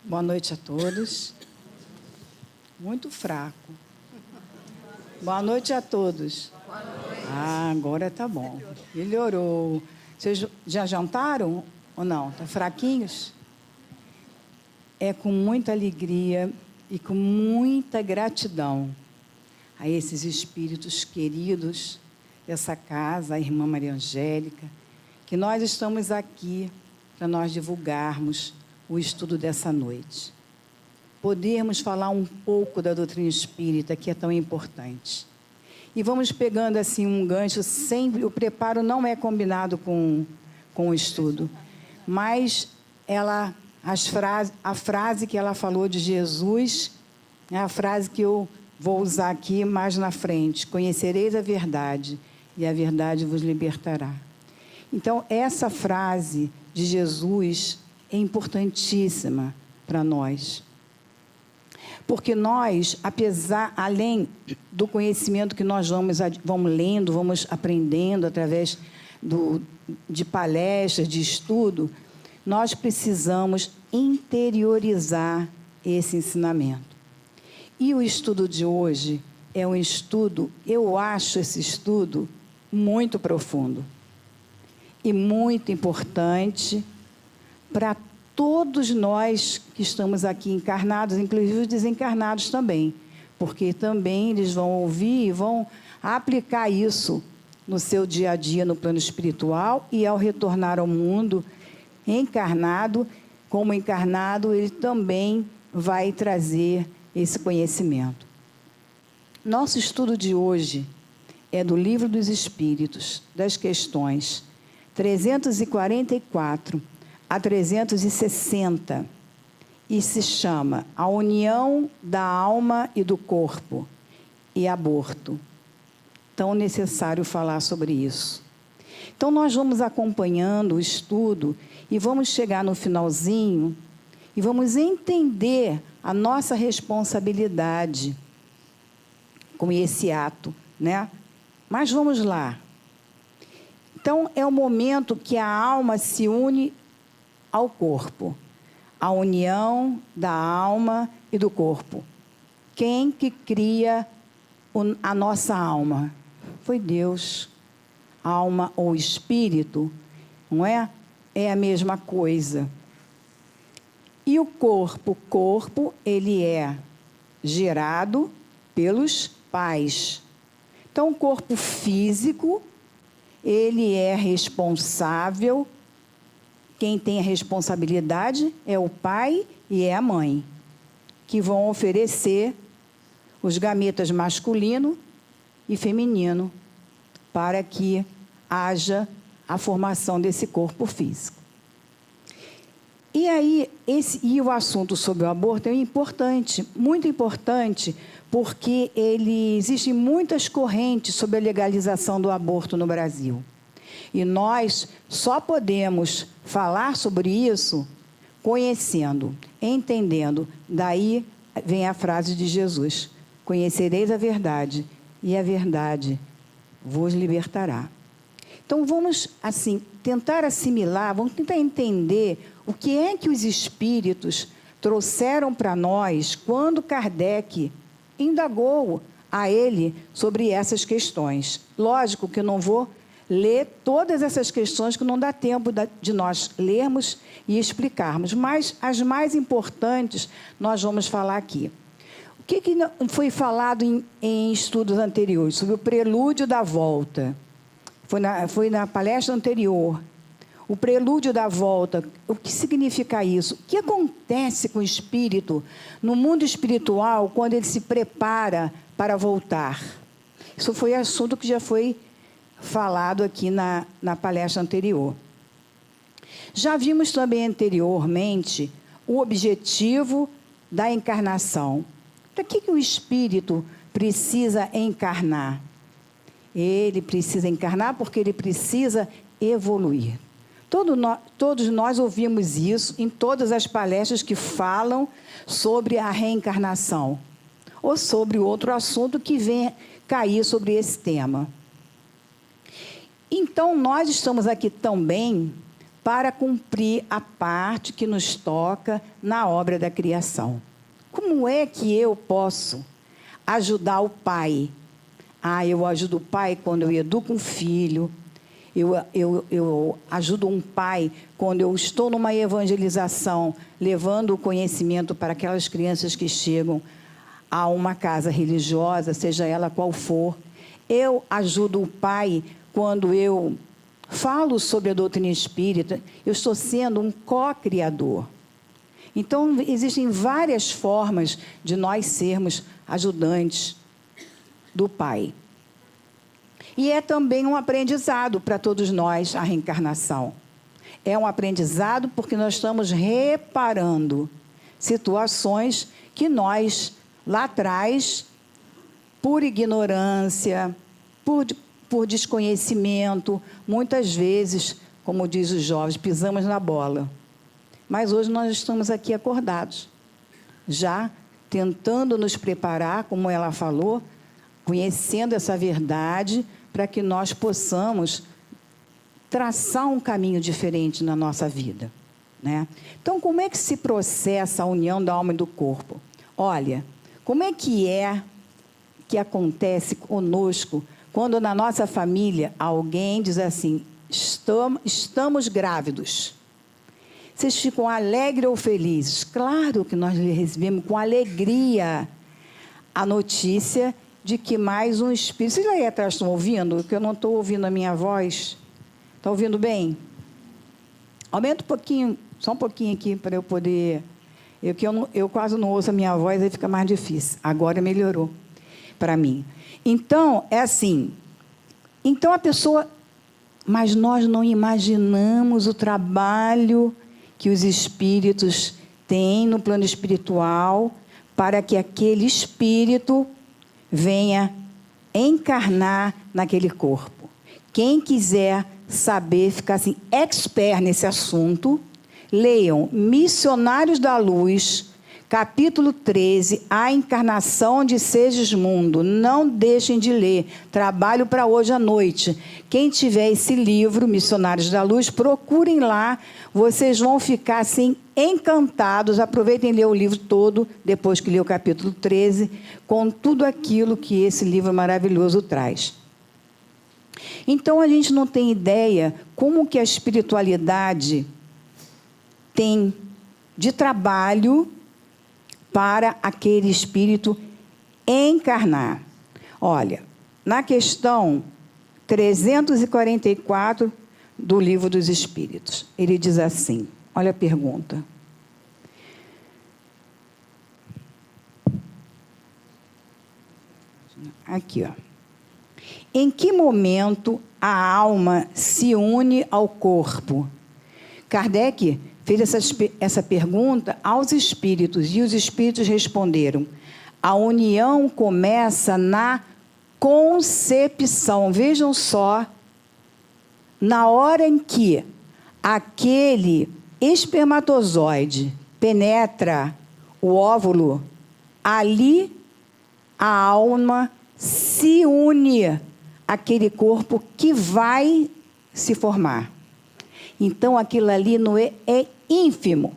Boa noite a todos. Muito fraco. Boa noite a todos. Boa noite. Agora tá bom. Melhorou. Vocês já jantaram ou não? Estão fraquinhos? É com muita alegria e com muita gratidão a esses espíritos queridos dessa casa, a irmã Maria Angélica, que nós estamos aqui para nós divulgarmos o estudo dessa noite. Podermos falar um pouco da doutrina espírita, que é tão importante. E vamos pegando assim um gancho, sempre, o preparo não é combinado com o estudo, mas a frase que ela falou de Jesus, é a frase que eu vou usar aqui mais na frente: conhecereis a verdade, e a verdade vos libertará. Então, essa frase de Jesus é importantíssima para nós. Porque nós, além do conhecimento que nós vamos lendo, vamos aprendendo através de palestras, de estudo, nós precisamos interiorizar esse ensinamento. E o estudo de hoje é um estudo, eu acho esse estudo muito profundo e muito importante para todos nós que estamos aqui encarnados, inclusive os desencarnados também, porque também eles vão ouvir e vão aplicar isso no seu dia a dia, no plano espiritual, e ao retornar ao mundo encarnado, como encarnado, ele também vai trazer esse conhecimento. Nosso estudo de hoje é do Livro dos Espíritos, das questões 344 a 360, e se chama A União da Alma e do Corpo e Aborto. Tão necessário falar sobre isso. Então, nós vamos acompanhando o estudo e vamos chegar no finalzinho e vamos entender a nossa responsabilidade com esse ato, né? Mas vamos lá. Então, é o momento que a alma se une ao corpo, a união da alma e do corpo. Quem que cria a nossa alma? Foi Deus. Alma ou espírito, não é? É a mesma coisa. E o corpo, ele é gerado pelos pais. Então, o corpo físico, ele é responsável. Quem tem a responsabilidade é o pai e é a mãe, que vão oferecer os gametas masculino e feminino para que haja a formação desse corpo físico. E aí, o assunto sobre o aborto é importante, muito importante, porque existem muitas correntes sobre a legalização do aborto no Brasil. E nós só podemos falar sobre isso conhecendo, entendendo. Daí vem a frase de Jesus: conhecereis a verdade, e a verdade vos libertará. Então, vamos, assim, tentar assimilar, vamos tentar entender o que é que os espíritos trouxeram para nós quando Kardec indagou a ele sobre essas questões. Lógico que eu não vou ler todas essas questões, que não dá tempo de nós lermos e explicarmos, mas as mais importantes nós vamos falar aqui. O que foi falado em estudos anteriores sobre o prelúdio da volta? Foi na palestra anterior. O prelúdio da volta, o que significa isso? O que acontece com o espírito no mundo espiritual quando ele se prepara para voltar? Isso foi assunto que já foi falado aqui na palestra anterior. Já vimos também anteriormente o objetivo da encarnação. Para que o espírito precisa encarnar? Ele precisa encarnar porque ele precisa evoluir. Todos nós ouvimos isso em todas as palestras que falam sobre a reencarnação, ou sobre outro assunto que vem cair sobre esse tema. Então, nós estamos aqui também para cumprir a parte que nos toca na obra da criação. Como é que eu posso ajudar o pai? Eu ajudo o pai quando eu educo um filho. Eu ajudo um pai quando eu estou numa evangelização, levando o conhecimento para aquelas crianças que chegam a uma casa religiosa, seja ela qual for. Eu ajudo o pai quando eu falo sobre a doutrina espírita. Eu estou sendo um co-criador. Então, existem várias formas de nós sermos ajudantes do pai. E é também um aprendizado para todos nós, a reencarnação. É um aprendizado porque nós estamos reparando situações que nós, lá atrás, por ignorância, por desconhecimento, muitas vezes, como diz os jovens, pisamos na bola. Mas hoje nós estamos aqui acordados, já tentando nos preparar, como ela falou, conhecendo essa verdade, para que nós possamos traçar um caminho diferente na nossa vida, né? Então, como é que se processa a união da alma e do corpo? Olha, como é que acontece conosco quando na nossa família alguém diz assim, estamos grávidos? Vocês ficam alegres ou felizes? Claro que nós recebemos com alegria a notícia de que mais um espírito... Vocês aí atrás estão ouvindo? Que eu não estou ouvindo a minha voz. Está ouvindo bem? Aumenta um pouquinho, só um pouquinho aqui, para eu poder... Eu quase não ouço a minha voz, aí fica mais difícil. Agora melhorou para mim. Então, é assim. Então, a pessoa... Mas nós não imaginamos o trabalho que os espíritos têm no plano espiritual para que aquele espírito venha encarnar naquele corpo. Quem quiser saber, ficar assim, expert nesse assunto, leiam Missionários da Luz, capítulo 13, A Encarnação de Segismundo. Não deixem de ler. Trabalho para hoje à noite. Quem tiver esse livro, Missionários da Luz, procurem lá. Vocês vão ficar assim encantados. Aproveitem e ler o livro todo, depois que ler o capítulo 13, com tudo aquilo que esse livro maravilhoso traz. Então, a gente não tem ideia como que a espiritualidade tem de trabalho para aquele espírito encarnar. Olha, na questão 344 do Livro dos Espíritos, ele diz assim, olha a pergunta. Aqui, ó. Em que momento a alma se une ao corpo? Kardec fez essa pergunta aos espíritos, e os espíritos responderam: a união começa na concepção. Vejam só, na hora em que aquele espermatozoide penetra o óvulo, ali a alma se une àquele corpo que vai se formar. Então, aquilo ali não é ínfimo.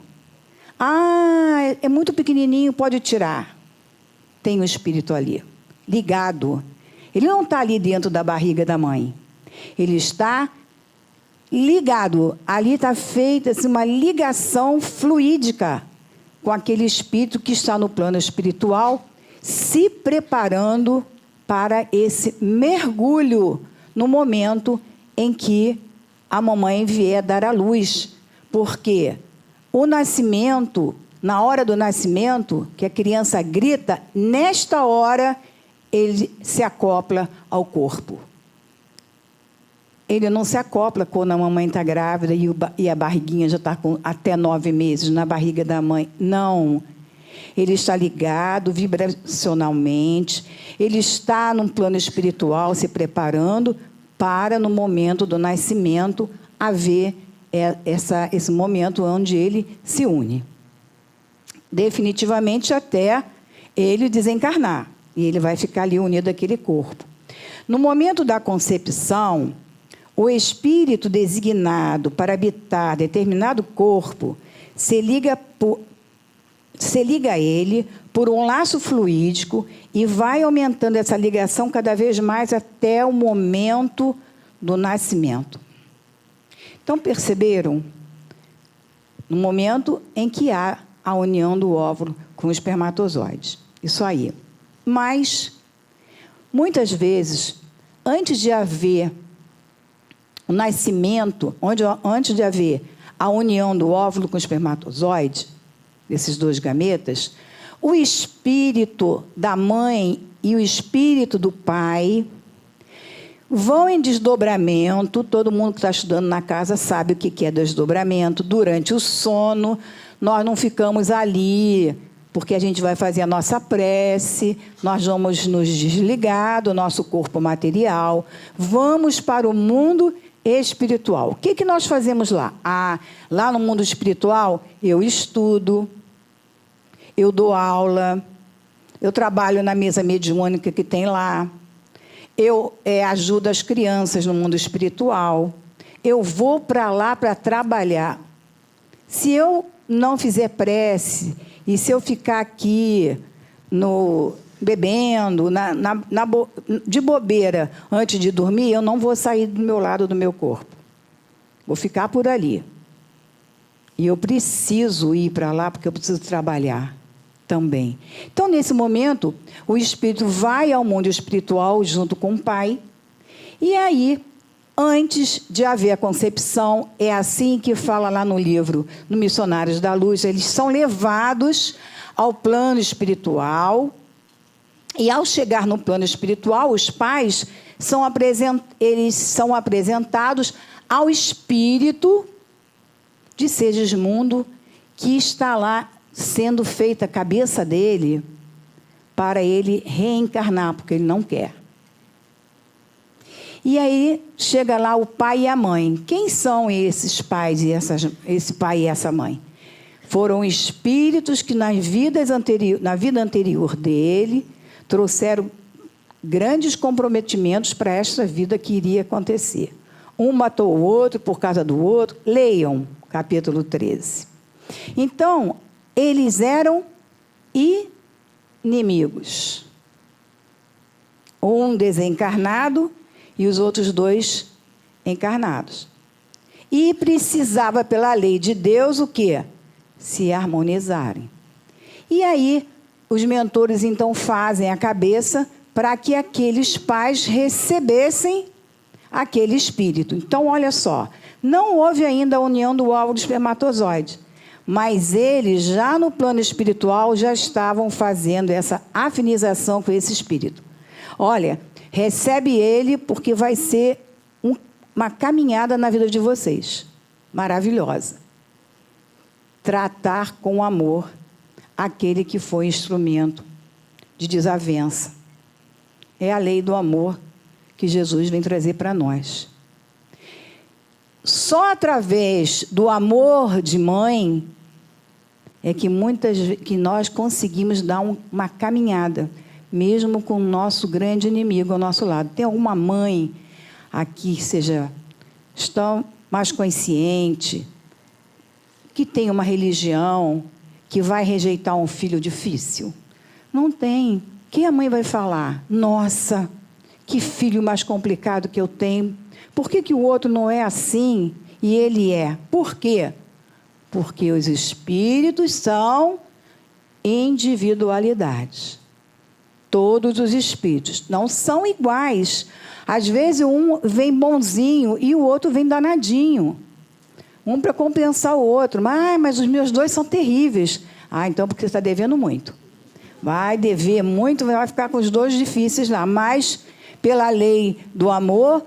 É muito pequenininho, pode tirar. Tem o espírito ali, ligado. Ele não está ali dentro da barriga da mãe. Ele está ligado. Ali está feita assim, uma ligação fluídica com aquele espírito que está no plano espiritual, se preparando para esse mergulho no momento em que a mamãe vier dar à luz. Porque o nascimento, na hora do nascimento, que a criança grita, nesta hora ele se acopla ao corpo. Ele não se acopla quando a mamãe está grávida e a barriguinha já está com até 9 meses na barriga da mãe. Não. Ele está ligado vibracionalmente, ele está num plano espiritual se preparando para, no momento do nascimento, haver esse momento onde ele se une. Definitivamente até ele desencarnar. E ele vai ficar ali unido àquele corpo. No momento da concepção, O espírito designado para habitar determinado corpo se liga a ele por um laço fluídico e vai aumentando essa ligação cada vez mais até o momento do nascimento. Então, perceberam? No momento em que há a união do óvulo com o espermatozoide. Isso aí. Mas, muitas vezes, antes de haver o nascimento, antes de haver a união do óvulo com o espermatozoide, desses dois gametas, o espírito da mãe e o espírito do pai vão em desdobramento. Todo mundo que está estudando na casa sabe o que é desdobramento. Durante o sono, nós não ficamos ali, porque a gente vai fazer a nossa prece, nós vamos nos desligar do nosso corpo material, vamos para o mundo espiritual. O que nós fazemos lá? Lá no mundo espiritual, eu estudo, eu dou aula, eu trabalho na mesa mediúnica que tem lá, eu ajudo as crianças no mundo espiritual, eu vou para lá para trabalhar. Se eu não fizer prece, e se eu ficar aqui bebendo, de bobeira, antes de dormir, eu não vou sair do meu lado do meu corpo. Vou ficar por ali. E eu preciso ir para lá, porque eu preciso trabalhar também. Então, nesse momento, o espírito vai ao mundo espiritual junto com o pai. E aí, antes de haver a concepção, é assim que fala lá no livro, no Missionários da Luz, eles são levados ao plano espiritual. E, ao chegar no plano espiritual, os pais são apresentados ao espírito de Segismundo, que está lá sendo feita a cabeça dele para ele reencarnar, porque ele não quer. E aí chega lá o pai e a mãe. Quem são esses pais e esse pai e essa mãe? Foram espíritos que na vida anterior dele trouxeram grandes comprometimentos para esta vida que iria acontecer. Um matou o outro por causa do outro. Leiam, capítulo 13. Então, eles eram inimigos. Um desencarnado e os outros dois encarnados. E precisava, pela lei de Deus, o quê? Se harmonizarem. E aí, os mentores, então, fazem a cabeça para que aqueles pais recebessem aquele espírito. Então, olha só, não houve ainda a união do óvulo do espermatozoide, mas eles, já no plano espiritual, já estavam fazendo essa afinização com esse espírito. Olha, recebe ele, porque vai ser uma caminhada na vida de vocês, maravilhosa. Tratar com amor aquele que foi instrumento de desavença. É a lei do amor que Jesus vem trazer para nós. Só através do amor de mãe é que nós conseguimos dar uma caminhada, mesmo com o nosso grande inimigo ao nosso lado. Tem alguma mãe aqui que está mais consciente, que tem uma religião, que vai rejeitar um filho difícil? Não tem. O que a mãe vai falar? Nossa, que filho mais complicado que eu tenho. Por que o outro não é assim e ele é? Por quê? Porque os espíritos são individualidades. Todos os espíritos não são iguais. Às vezes um vem bonzinho e o outro vem danadinho. Um para compensar o outro. Mas os meus dois são terríveis. Então porque você está devendo muito. Vai dever muito, vai ficar com os dois difíceis lá. Mas, pela lei do amor,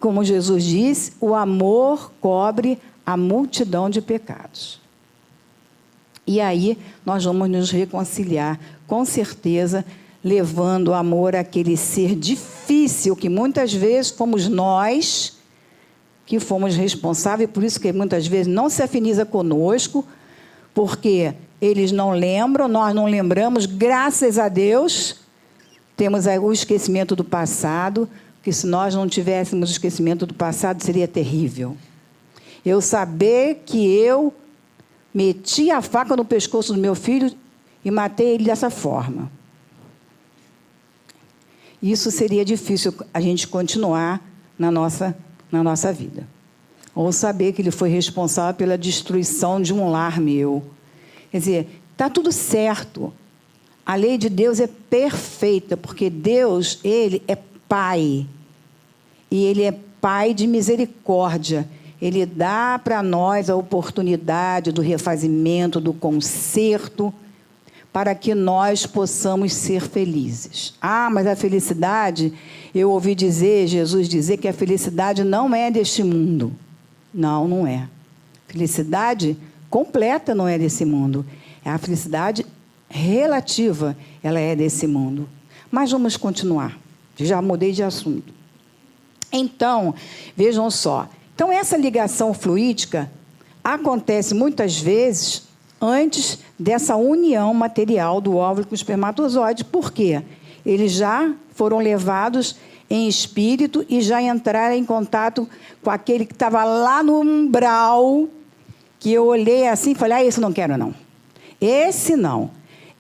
como Jesus disse, o amor cobre a multidão de pecados. E aí nós vamos nos reconciliar, com certeza, levando o amor àquele ser difícil, que muitas vezes fomos nós que fomos responsáveis, por isso que muitas vezes não se afiniza conosco, porque eles não lembram, nós não lembramos, graças a Deus, temos o esquecimento do passado, Porque se nós não tivéssemos esquecimento do passado, seria terrível. Eu saber que eu meti a faca no pescoço do meu filho e matei ele dessa forma. Isso seria difícil a gente continuar na nossa vida. Ou saber que ele foi responsável pela destruição de um lar meu. Quer dizer, está tudo certo. A lei de Deus é perfeita, porque Deus, Ele é Pai. E Ele é Pai de misericórdia. Ele dá para nós a oportunidade do refazimento, do conserto, para que nós possamos ser felizes. Ah, mas a felicidade, eu ouvi dizer, Jesus dizer que a felicidade não é deste mundo. Não, não é. Felicidade completa não é desse mundo. É a felicidade relativa, ela é desse mundo. Mas vamos continuar. Já mudei de assunto. Então, vejam só. Então, essa ligação fluídica acontece muitas vezes antes dessa união material do óvulo com o espermatozoide. Por quê? Eles já foram levados em espírito e já entraram em contato com aquele que estava lá no umbral, que eu olhei assim e falei, esse não quero não. Esse não.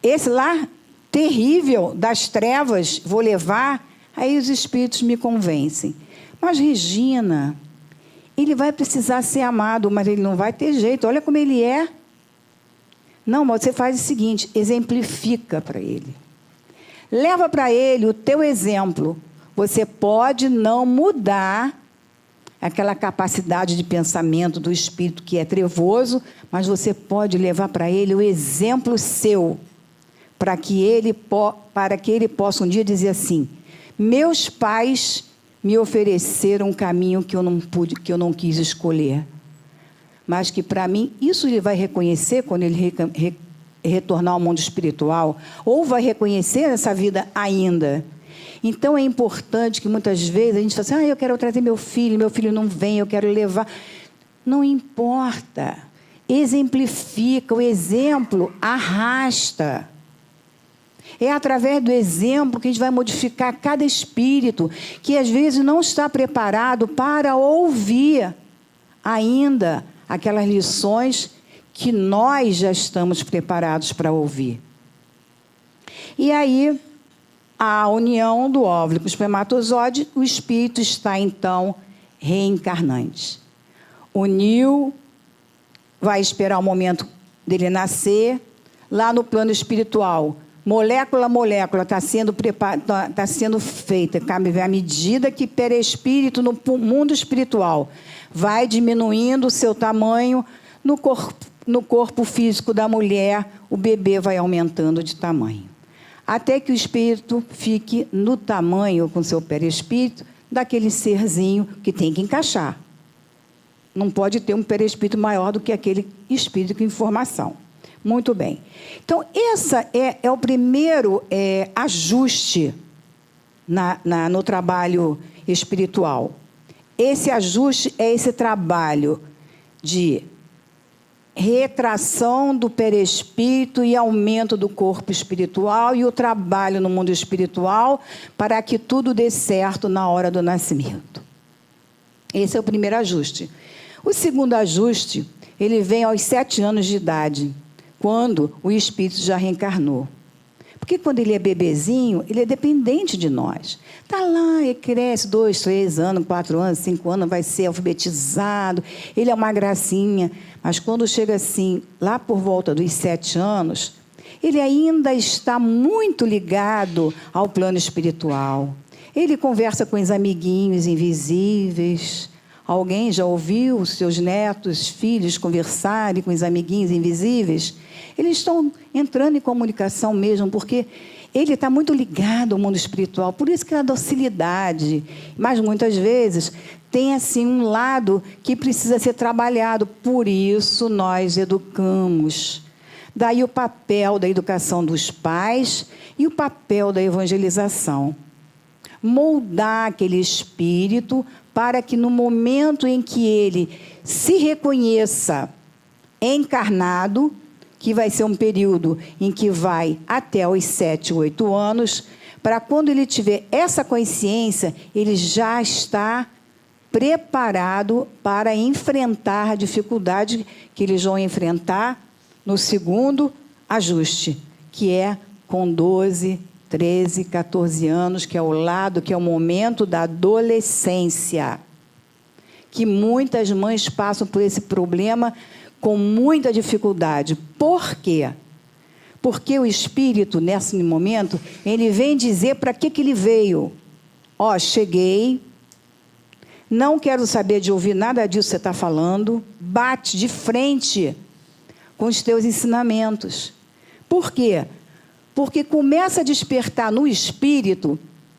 Esse lá, terrível, das trevas, vou levar, aí os espíritos me convencem. Mas, Regina, ele vai precisar ser amado, mas ele não vai ter jeito, olha como ele é. Não, mas você faz o seguinte, exemplifica para ele. Leva para ele o teu exemplo. Você pode não mudar aquela capacidade de pensamento do espírito que é trevoso, mas você pode levar para ele o exemplo seu, para que ele possa um dia dizer assim, meus pais me ofereceram um caminho que eu não quis escolher, mas que para mim, isso ele vai reconhecer quando ele retornar ao mundo espiritual, ou vai reconhecer nessa vida ainda. Então, é importante que muitas vezes a gente fala assim, eu quero trazer meu filho não vem, eu quero levar. Não importa. Exemplifica, o exemplo arrasta. É através do exemplo que a gente vai modificar cada espírito, que às vezes não está preparado para ouvir ainda aquelas lições que nós já estamos preparados para ouvir. E aí, a união do óvulo com o espermatozoide, o espírito está, então, reencarnante. Uniu, vai esperar o momento dele nascer, lá no plano espiritual, molécula a molécula está sendo feita, à medida que perispírito no mundo espiritual vai diminuindo o seu tamanho, no corpo físico da mulher, o bebê vai aumentando de tamanho. Até que o espírito fique no tamanho, com seu perispírito, daquele serzinho que tem que encaixar. Não pode ter um perispírito maior do que aquele espírito com informação. Muito bem. Então, esse é o primeiro ajuste no trabalho espiritual. Esse ajuste é esse trabalho de retração do perispírito e aumento do corpo espiritual e o trabalho no mundo espiritual para que tudo dê certo na hora do nascimento. Esse é o primeiro ajuste. O segundo ajuste, ele vem aos 7 anos de idade, quando o espírito já reencarnou. Porque quando ele é bebezinho, ele é dependente de nós. Está lá, ele cresce 2, 3 anos, 4 anos, 5 anos, vai ser alfabetizado, ele é uma gracinha. Mas quando chega assim, lá por volta dos 7 anos, ele ainda está muito ligado ao plano espiritual. Ele conversa com os amiguinhos invisíveis. Alguém já ouviu os seus netos, filhos conversarem com os amiguinhos invisíveis? Eles estão entrando em comunicação mesmo, porque ele está muito ligado ao mundo espiritual. Por isso que a docilidade, mas muitas vezes tem assim um lado que precisa ser trabalhado. Por isso nós educamos. Daí o papel da educação dos pais e o papel da evangelização. Moldar aquele espírito para que no momento em que ele se reconheça encarnado, que vai ser um período em que vai até os 7, 8 anos, para quando ele tiver essa consciência, ele já está preparado para enfrentar a dificuldade que eles vão enfrentar no segundo ajuste, que é com 12, 13, 14 anos, que é o momento da adolescência, que muitas mães passam por esse problema com muita dificuldade. Por quê? Porque o Espírito, nesse momento, ele vem dizer para que ele veio. Ó, cheguei, não quero saber de ouvir nada disso que você está falando, bate de frente com os teus ensinamentos. Por quê? Porque começa a despertar no Espírito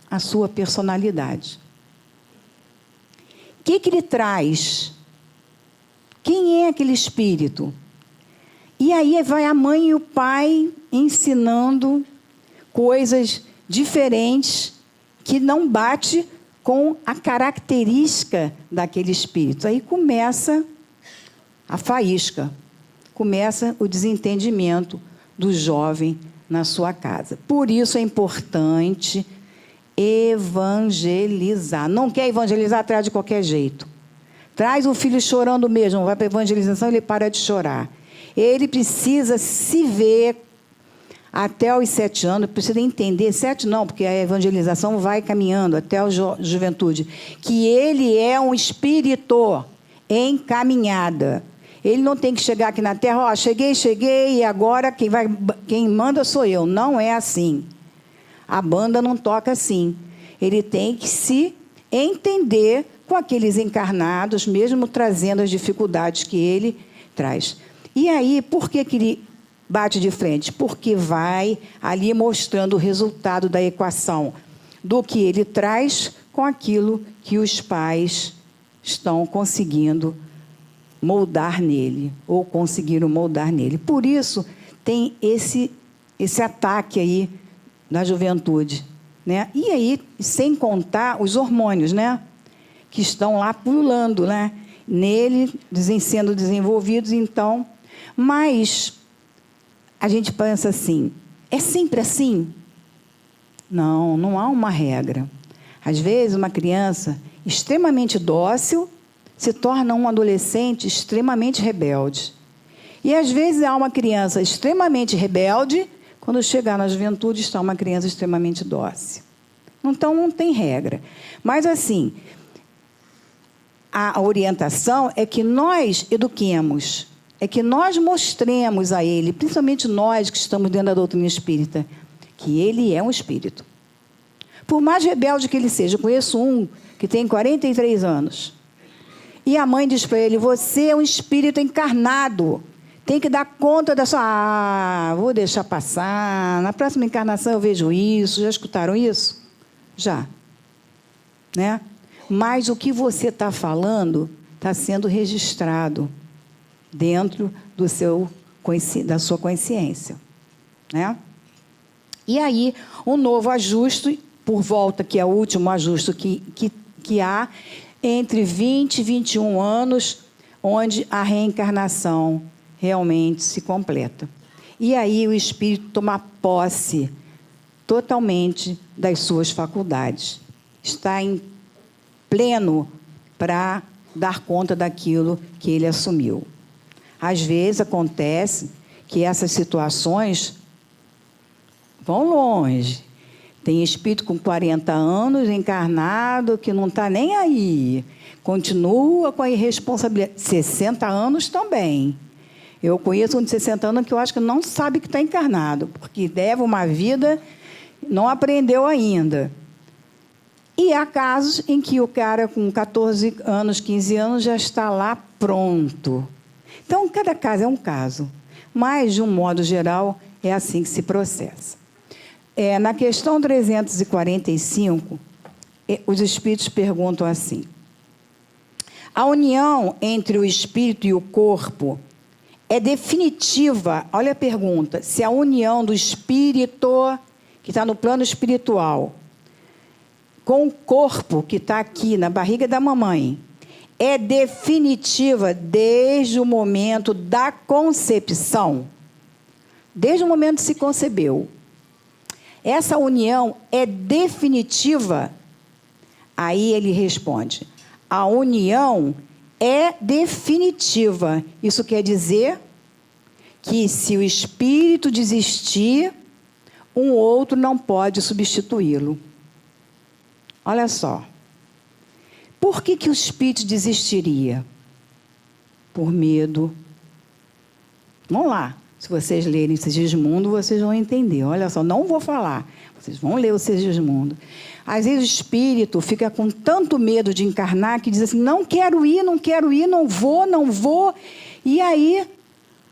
a sua personalidade. O que ele traz? Quem é aquele Espírito? E aí vai a mãe e o pai ensinando coisas diferentes que não bate com a característica daquele Espírito. Aí começa a faísca, começa o desentendimento do jovem na sua casa. Por isso é importante evangelizar. Não quer evangelizar, traz de qualquer jeito. Traz o filho chorando mesmo, vai para a evangelização, ele para de chorar. Ele precisa se ver até os 7 anos, precisa entender, 7 não, porque a evangelização vai caminhando até a juventude, que ele é um espírito em caminhada. Ele não tem que chegar aqui na terra, ó, cheguei, e agora quem manda sou eu. Não é assim. A banda não toca assim. Ele tem que se entender com aqueles encarnados, mesmo trazendo as dificuldades que ele traz. E aí, por que ele bate de frente? Porque vai ali mostrando o resultado da equação do que ele traz com aquilo que os pais estão conseguindo moldar nele, ou conseguiram moldar nele. Por isso, tem esse ataque aí na juventude, né? E aí, sem contar os hormônios, né? Que estão lá pululando, né? Nele, sendo desenvolvidos, então. Mas a gente pensa assim, é sempre assim? Não, não há uma regra. Às vezes, uma criança extremamente dócil se torna um adolescente extremamente rebelde. E, às vezes, há uma criança extremamente rebelde, quando chegar na juventude, está uma criança extremamente dócil. Então, não tem regra. Mas, assim, a orientação é que nós eduquemos, é que nós mostremos a ele, principalmente nós que estamos dentro da doutrina espírita, que ele é um espírito. Por mais rebelde que ele seja, eu conheço um que tem 43 anos. E a mãe diz para ele, você é um espírito encarnado, tem que dar conta da sua... Ah, vou deixar passar, na próxima encarnação eu vejo isso. Já escutaram isso? Já. Né? Mas o que você está falando está sendo registrado dentro da sua consciência. Né? E aí, um novo ajuste, por volta, que é o último ajuste que há, entre 20 e 21 anos, onde a reencarnação realmente se completa. E aí o espírito toma posse totalmente das suas faculdades. Está em pleno para dar conta daquilo que ele assumiu. Às vezes acontece que essas situações vão longe. Tem espírito com 40 anos, encarnado, que não está nem aí. Continua com a irresponsabilidade. 60 anos também. Eu conheço um de 60 anos que eu acho que não sabe que está encarnado, porque leva uma vida, não aprendeu ainda. E há casos em que o cara com 14 anos, 15 anos, já está lá pronto. Então, cada caso é um caso. Mas, de um modo geral, é assim que se processa. Na questão 345, os espíritos perguntam assim: a união entre o espírito e o corpo é definitiva? Olha a pergunta: se a união do espírito, que está no plano espiritual, com o corpo que está aqui na barriga da mamãe, é definitiva desde o momento da concepção? Desde o momento que se concebeu. essa união é definitiva? Aí ele responde: a união é definitiva. Isso quer dizer que se o espírito desistir, um outro não pode substituí-lo. Olha só. Por que o espírito desistiria? Por medo. Vamos lá. Se vocês lerem o Segismundo, vocês vão entender. Olha só, não vou falar. Vocês vão ler o Segismundo. Às vezes o espírito fica com tanto medo de encarnar que diz assim: não quero ir, não vou. E aí,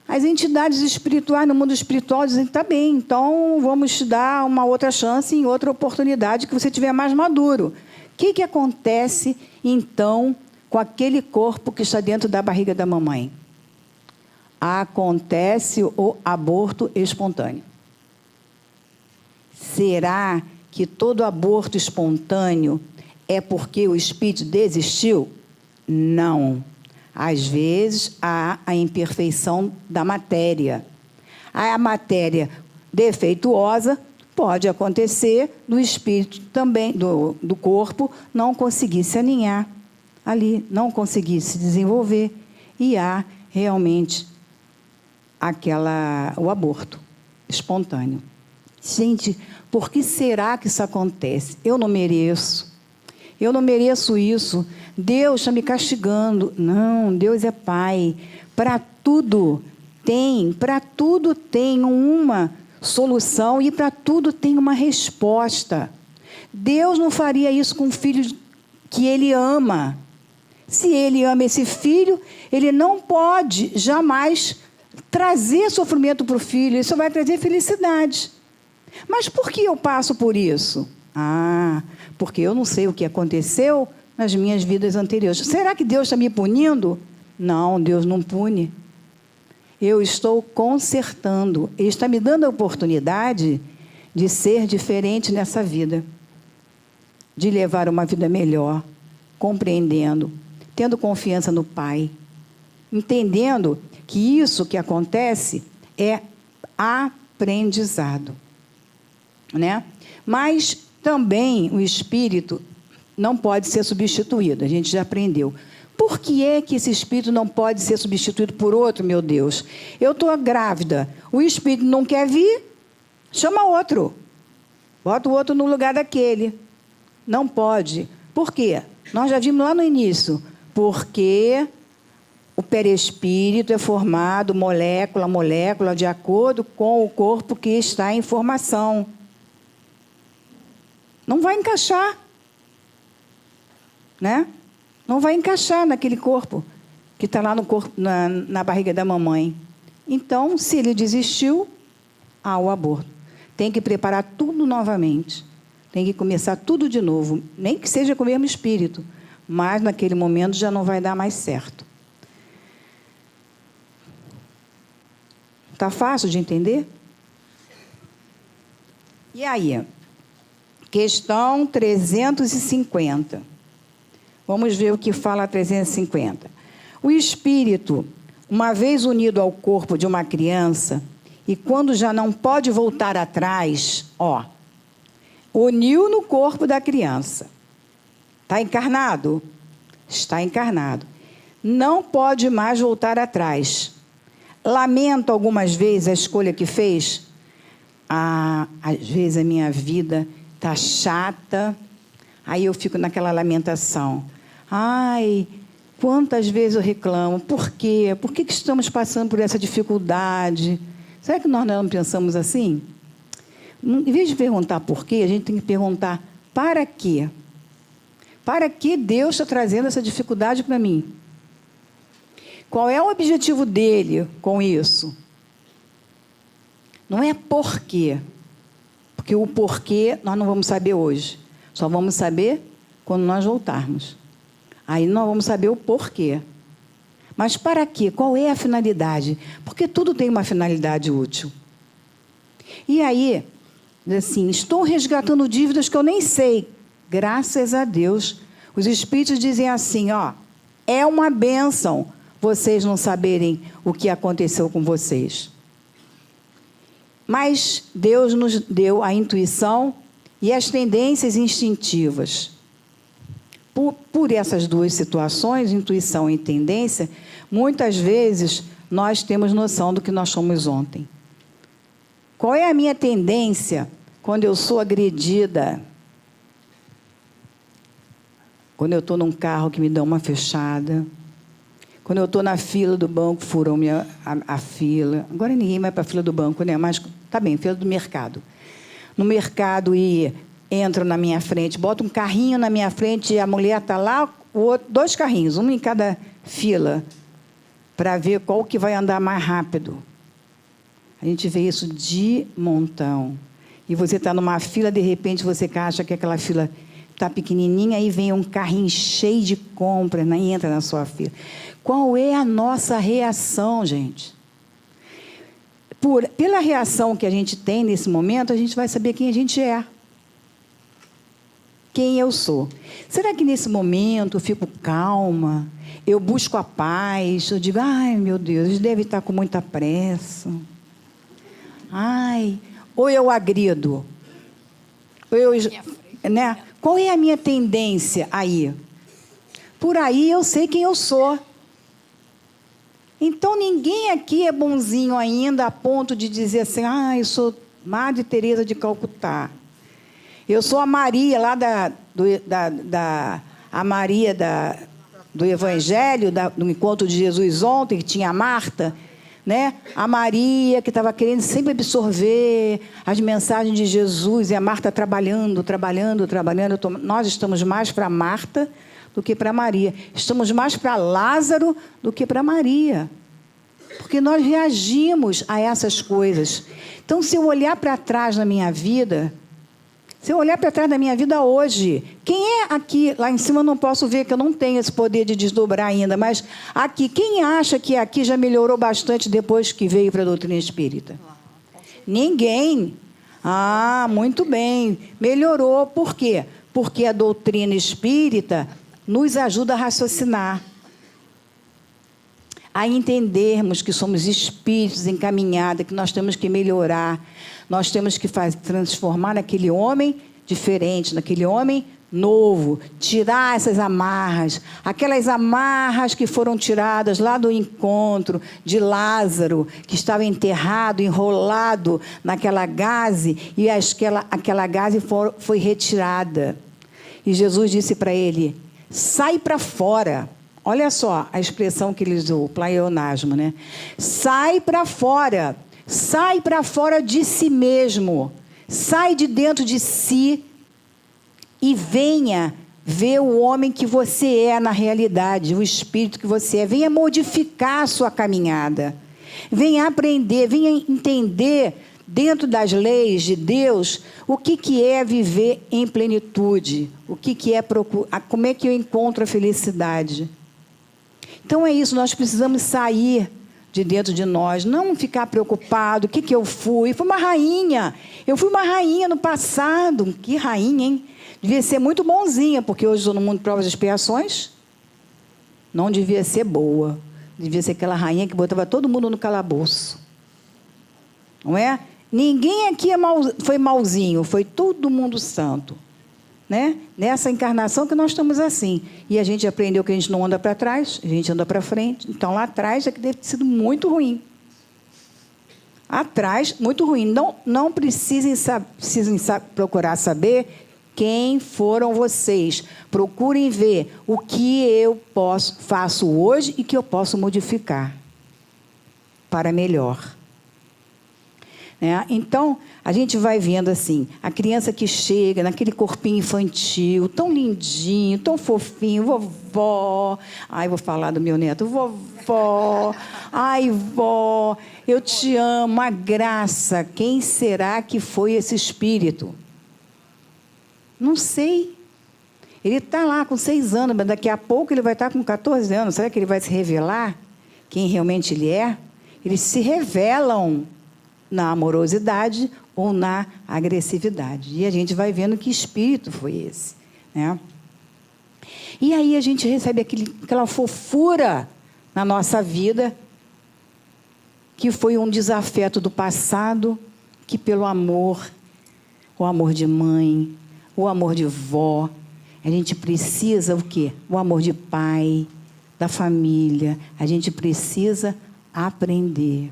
as entidades espirituais no mundo espiritual dizem: tá bem, então vamos te dar uma outra chance em outra oportunidade que você tiver mais maduro. O que acontece, então, com aquele corpo que está dentro da barriga da mamãe? Acontece o aborto espontâneo. Será que todo aborto espontâneo é porque o espírito desistiu? Não. Às vezes, há a imperfeição da matéria. A matéria defeituosa pode acontecer do espírito também, do corpo, não conseguir se alinhar ali, não conseguir se desenvolver. E há realmente o aborto espontâneo. Gente, por que será que isso acontece? Eu não mereço isso. Deus está me castigando. Não, Deus é Pai. Para tudo tem uma solução e para tudo tem uma resposta. Deus não faria isso com um filho que Ele ama. Se Ele ama esse filho, Ele não pode jamais trazer sofrimento para o filho. Isso vai trazer felicidade. Mas por que eu passo por isso? Porque eu não sei o que aconteceu nas minhas vidas anteriores. Será que Deus está me punindo? Não, Deus não pune. Eu estou consertando. Ele está me dando a oportunidade de ser diferente nessa vida. De levar uma vida melhor, compreendendo, tendo confiança no Pai. Entendendo que isso que acontece é aprendizado. Né? Mas também o espírito não pode ser substituído, a gente já aprendeu. Por que é que esse espírito não pode ser substituído por outro, meu Deus? Eu estou grávida, o espírito não quer vir, chama outro. Bota o outro no lugar daquele. Não pode. Por quê? Nós já vimos lá no início. Porque o perispírito é formado molécula a molécula de acordo com o corpo que está em formação. Não vai encaixar, né? Não vai encaixar naquele corpo que está lá no corpo, na barriga da mamãe. Então, se ele desistiu, há o aborto. Tem que preparar tudo novamente. Tem que começar tudo de novo. Nem que seja com o mesmo espírito. Mas, naquele momento, já não vai dar mais certo. Está fácil de entender? E aí? Questão 350. Vamos ver o que fala a 350. O espírito, uma vez unido ao corpo de uma criança, e quando já não pode voltar atrás, uniu no corpo da criança. Está encarnado? Está encarnado. Não pode mais voltar atrás. Lamenta algumas vezes a escolha que fez? Às vezes a minha vida está chata, aí eu fico naquela lamentação. Quantas vezes eu reclamo, por quê? Por que estamos passando por essa dificuldade? Será que nós não pensamos assim? Em vez de perguntar por quê, a gente tem que perguntar para quê? Para que Deus está trazendo essa dificuldade para mim? Qual é o objetivo dele com isso? Não é por quê. Porque o porquê nós não vamos saber hoje. Só vamos saber quando nós voltarmos. Aí nós vamos saber o porquê. Mas para quê? Qual é a finalidade? Porque tudo tem uma finalidade útil. E aí, assim, estou resgatando dívidas que eu nem sei. Graças a Deus. Os espíritos dizem assim, é uma bênção vocês não saberem o que aconteceu com vocês. Mas Deus nos deu a intuição e as tendências instintivas. Por essas duas situações, intuição e tendência, muitas vezes nós temos noção do que nós somos ontem. Qual é a minha tendência quando eu sou agredida? Quando eu estou num carro que me dão uma fechada. Quando eu estou na fila do banco, furam a fila. Agora ninguém vai para a fila do banco, né? Mas tá bem, fila do mercado. No mercado e entram na minha frente, botam um carrinho na minha frente e a mulher está lá, dois carrinhos, um em cada fila, para ver qual que vai andar mais rápido. A gente vê isso de montão. E você está numa fila, de repente você acha que aquela fila está pequenininha, aí vem um carrinho cheio de compras, né, e entra na sua fila. Qual é a nossa reação, gente? Pela reação que a gente tem nesse momento, a gente vai saber quem a gente é. Quem eu sou. Será que nesse momento eu fico calma? Eu busco a paz? Eu digo, ai, meu Deus, eles devem estar com muita pressa. Ai, ou eu agrido? Ou eu, né? Qual é a minha tendência aí? Por aí eu sei quem eu sou. Então, ninguém aqui é bonzinho ainda a ponto de dizer assim, eu sou Madre Teresa de Calcutá. Eu sou a Maria lá do Evangelho, do encontro de Jesus ontem, que tinha a Marta, né? A Maria que estava querendo sempre absorver as mensagens de Jesus, e a Marta trabalhando. Nós estamos mais para Marta do que para Maria. Estamos mais para Lázaro do que para Maria. Porque nós reagimos a essas coisas. Então, se eu olhar para trás na minha vida, se eu olhar para trás da minha vida hoje, quem é aqui, lá em cima eu não posso ver, que eu não tenho esse poder de desdobrar ainda, mas aqui, quem acha que aqui já melhorou bastante depois que veio para a doutrina espírita? Ninguém. Muito bem. Melhorou. Por quê? Porque a doutrina espírita nos ajuda a raciocinar, a entendermos que somos espíritos encaminhados, que nós temos que melhorar, nós temos que transformar naquele homem diferente, naquele homem novo, tirar essas amarras, aquelas amarras que foram tiradas lá do encontro de Lázaro, que estava enterrado, enrolado naquela gaze, e aquela gaze foi retirada. E Jesus disse para ele, sai para fora. Olha só a expressão que ele usou, o pleonasmo, né? Sai para fora de si mesmo, sai de dentro de si e venha ver o homem que você é na realidade, o espírito que você é. Venha modificar a sua caminhada, venha aprender, venha entender dentro das leis de Deus o que é viver em plenitude, o que é procurar, como é que eu encontro a felicidade. Então é isso, nós precisamos sair de dentro de nós, não ficar preocupado, o que eu fui? Fui uma rainha, eu fui uma rainha no passado, que rainha, hein? Devia ser muito bonzinha, porque hoje estou no mundo de provas e expiações, não devia ser boa, devia ser aquela rainha que botava todo mundo no calabouço, não é? Ninguém aqui foi malzinho, foi todo mundo santo. Né? Nessa encarnação que nós estamos assim. E a gente aprendeu que a gente não anda para trás, a gente anda para frente. Então, lá atrás é que deve ter sido muito ruim. Atrás, muito ruim. Não precisem procurar saber quem foram vocês. Procurem ver o que eu faço hoje e que eu posso modificar para melhor. Então, a gente vai vendo assim, a criança que chega naquele corpinho infantil, tão lindinho, tão fofinho, vovó, vou falar do meu neto, vovó, vó, eu te amo, a graça, quem será que foi esse espírito? Não sei. Ele está lá com 6 anos, mas daqui a pouco ele vai estar com 14 anos, será que ele vai se revelar quem realmente ele é? Eles se revelam na amorosidade ou na agressividade. E a gente vai vendo que espírito foi esse. Né? E aí a gente recebe aquela fofura na nossa vida, que foi um desafeto do passado, que pelo amor, o amor de mãe, o amor de vó, a gente precisa o quê? O amor de pai, da família. A gente precisa aprender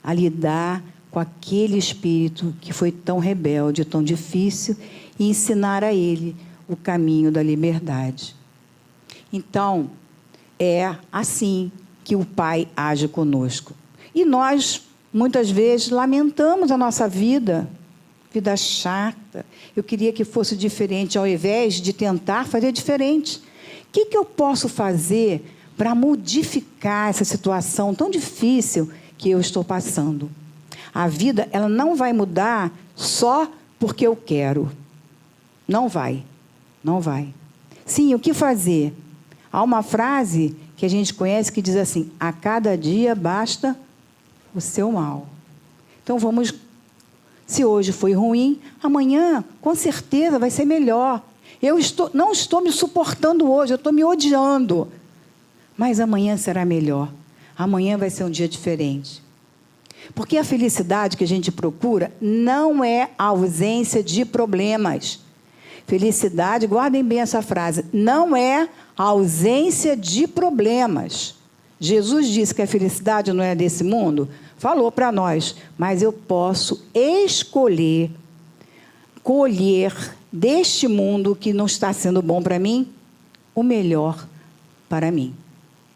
a lidar com aquele espírito que foi tão rebelde, tão difícil, e ensinar a ele o caminho da liberdade. Então, é assim que o Pai age conosco. E nós, muitas vezes, lamentamos a nossa vida chata. Eu queria que fosse diferente, ao invés de tentar fazer diferente. O que eu posso fazer para modificar essa situação tão difícil que eu estou passando? A vida, ela não vai mudar só porque eu quero. Não vai. Não vai. Sim, o que fazer? Há uma frase que a gente conhece que diz assim: a cada dia basta o seu mal. Então vamos, se hoje foi ruim, amanhã com certeza vai ser melhor. Não estou me suportando hoje, eu estou me odiando. Mas amanhã será melhor. Amanhã vai ser um dia diferente. Porque a felicidade que a gente procura não é a ausência de problemas. Felicidade, guardem bem essa frase, não é a ausência de problemas. Jesus disse que a felicidade não é desse mundo, falou para nós, mas eu posso escolher, colher deste mundo que não está sendo bom para mim, o melhor para mim.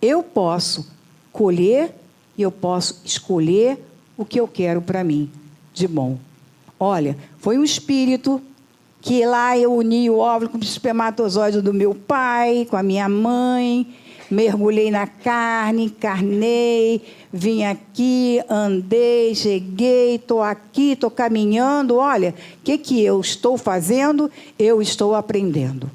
Eu posso colher e eu posso escolher o que eu quero para mim de bom. Olha, foi um espírito que lá eu uni o óvulo com o espermatozoide do meu pai, com a minha mãe, mergulhei na carne, encarnei, vim aqui, andei, cheguei, estou aqui, estou caminhando. Olha, o que eu estou fazendo? Eu estou aprendendo.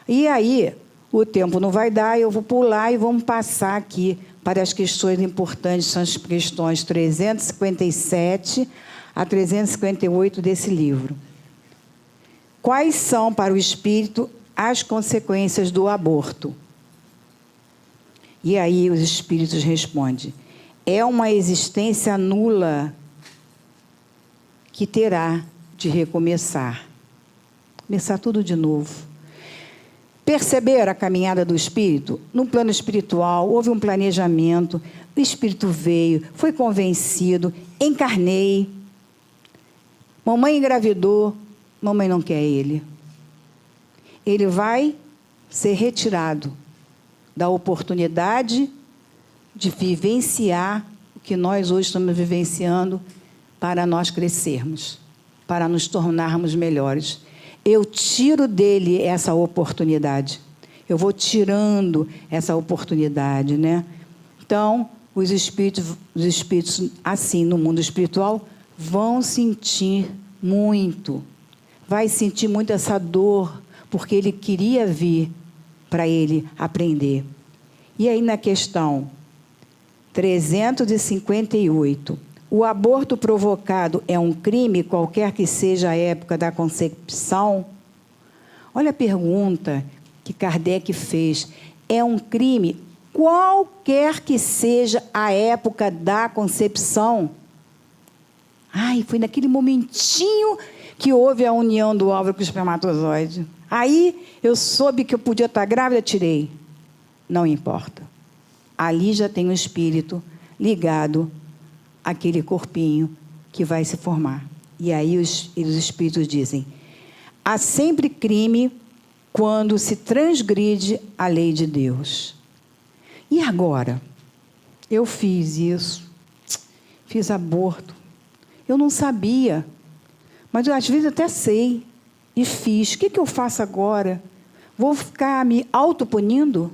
E aí, o tempo não vai dar, eu vou pular e vamos passar aqui para as questões importantes, são as questões 357 a 358 desse livro. Quais são para o espírito as consequências do aborto? E aí os espíritos respondem: é uma existência nula que terá de recomeçar. Começar tudo de novo. Perceber a caminhada do espírito? No plano espiritual, houve um planejamento, o espírito veio, foi convencido, encarnei. Mamãe engravidou, mamãe não quer ele. Ele vai ser retirado da oportunidade de vivenciar o que nós hoje estamos vivenciando para nós crescermos, para nos tornarmos melhores. Eu tiro dele essa oportunidade. Eu vou tirando essa oportunidade, né? Então, os espíritos, assim, no mundo espiritual, vão sentir muito. Vai sentir muito essa dor, porque ele queria vir para ele aprender. E aí, na questão 358, o aborto provocado é um crime, qualquer que seja a época da concepção? Olha a pergunta que Kardec fez. É um crime, qualquer que seja a época da concepção? Ai, foi naquele momentinho que houve a união do óvulo com o espermatozoide. Aí eu soube que eu podia estar grávida, tirei. Não importa. Ali já tem um espírito ligado àquele corpinho que vai se formar. E aí os espíritos dizem: há sempre crime quando se transgride a lei de Deus. E agora? Eu fiz isso, fiz aborto. Eu não sabia, mas eu, às vezes até sei. E fiz. O que eu faço agora? Vou ficar me autopunindo?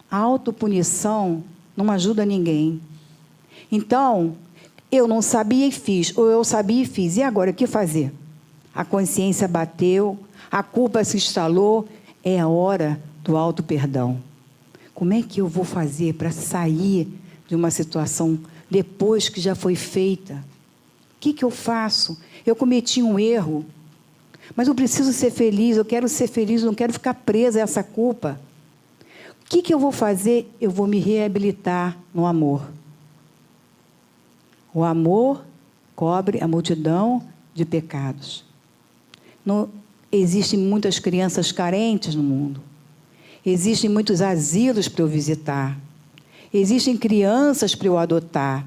A autopunição não ajuda ninguém. Então, eu não sabia e fiz, ou eu sabia e fiz. E agora, o que fazer? A consciência bateu, a culpa se instalou, é a hora do auto-perdão. Como é que eu vou fazer para sair de uma situação depois que já foi feita? O que eu faço? Eu cometi um erro, mas eu preciso ser feliz, eu quero ser feliz, não quero ficar presa a essa culpa. O que eu vou fazer? Eu vou me reabilitar no amor. O amor cobre a multidão de pecados. Não existem muitas crianças carentes no mundo. Existem muitos asilos para eu visitar. Existem crianças para eu adotar.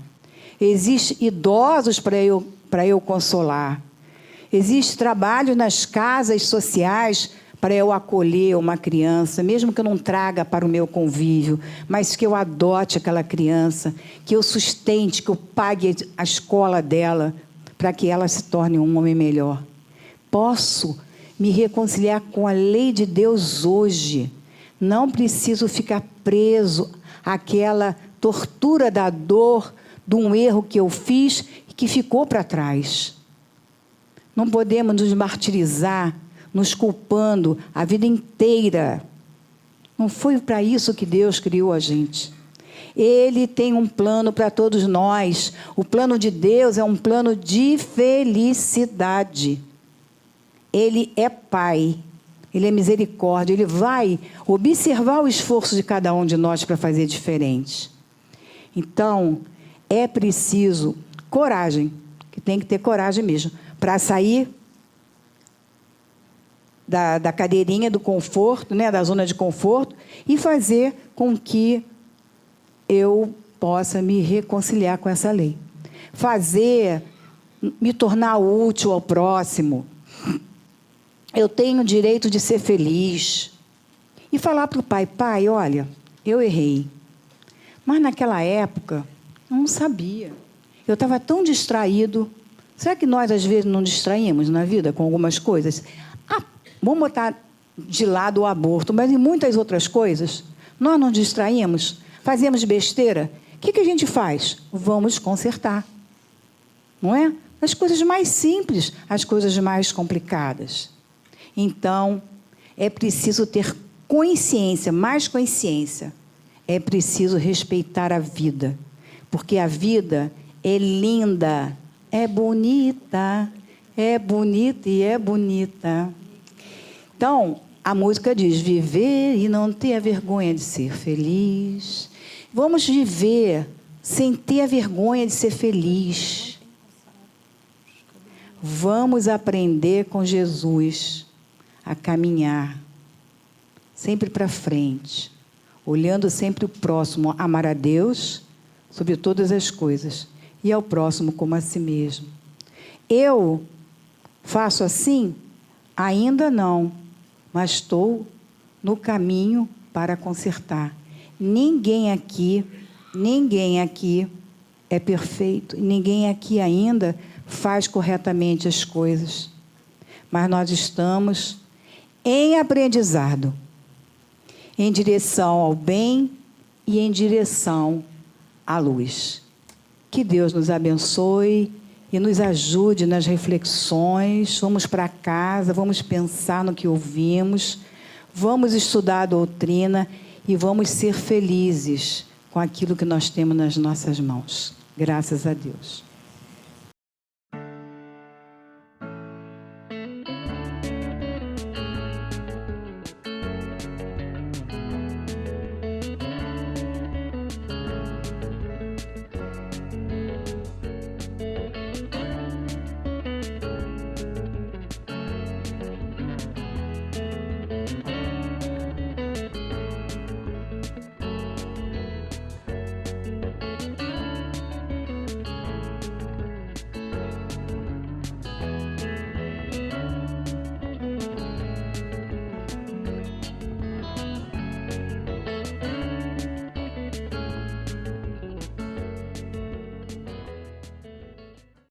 Existem idosos para eu consolar. Existe trabalho nas casas sociais para eu acolher uma criança, mesmo que eu não traga para o meu convívio, mas que eu adote aquela criança, que eu sustente, que eu pague a escola dela, para que ela se torne um homem melhor. Posso me reconciliar com a lei de Deus hoje. Não preciso ficar preso àquela tortura da dor de um erro que eu fiz e que ficou para trás. Não podemos nos martirizar, nos culpando a vida inteira. Não foi para isso que Deus criou a gente. Ele tem um plano para todos nós. O plano de Deus é um plano de felicidade. Ele é Pai, Ele é misericórdia, Ele vai observar o esforço de cada um de nós para fazer diferente. Então, é preciso coragem, que tem que ter coragem mesmo, para sair da cadeirinha do conforto, né, da zona de conforto, e fazer com que eu possa me reconciliar com essa lei. Me tornar útil ao próximo. Eu tenho o direito de ser feliz. E falar para o pai: pai, olha, eu errei. Mas naquela época, eu não sabia. Eu estava tão distraído. Será que nós, às vezes, não distraímos na vida com algumas coisas? Vamos botar de lado o aborto, mas em muitas outras coisas, nós não distraímos, fazemos besteira. O que a gente faz? Vamos consertar. Não é? As coisas mais simples, as coisas mais complicadas. Então, é preciso ter consciência, mais consciência. É preciso respeitar a vida, porque a vida é linda, é bonita e é bonita. Então, a música diz: viver e não ter a vergonha de ser feliz. Vamos viver sem ter a vergonha de ser feliz. Vamos aprender com Jesus a caminhar sempre para frente, olhando sempre o próximo, amar a Deus sobre todas as coisas e ao próximo como a si mesmo. Eu faço assim? Ainda não, mas estou no caminho para consertar. Ninguém aqui é perfeito, ninguém aqui ainda faz corretamente as coisas, mas nós estamos em aprendizado, em direção ao bem e em direção à luz. Que Deus nos abençoe e nos ajude nas reflexões. Vamos para casa, vamos pensar no que ouvimos, vamos estudar a doutrina e vamos ser felizes com aquilo que nós temos nas nossas mãos. Graças a Deus.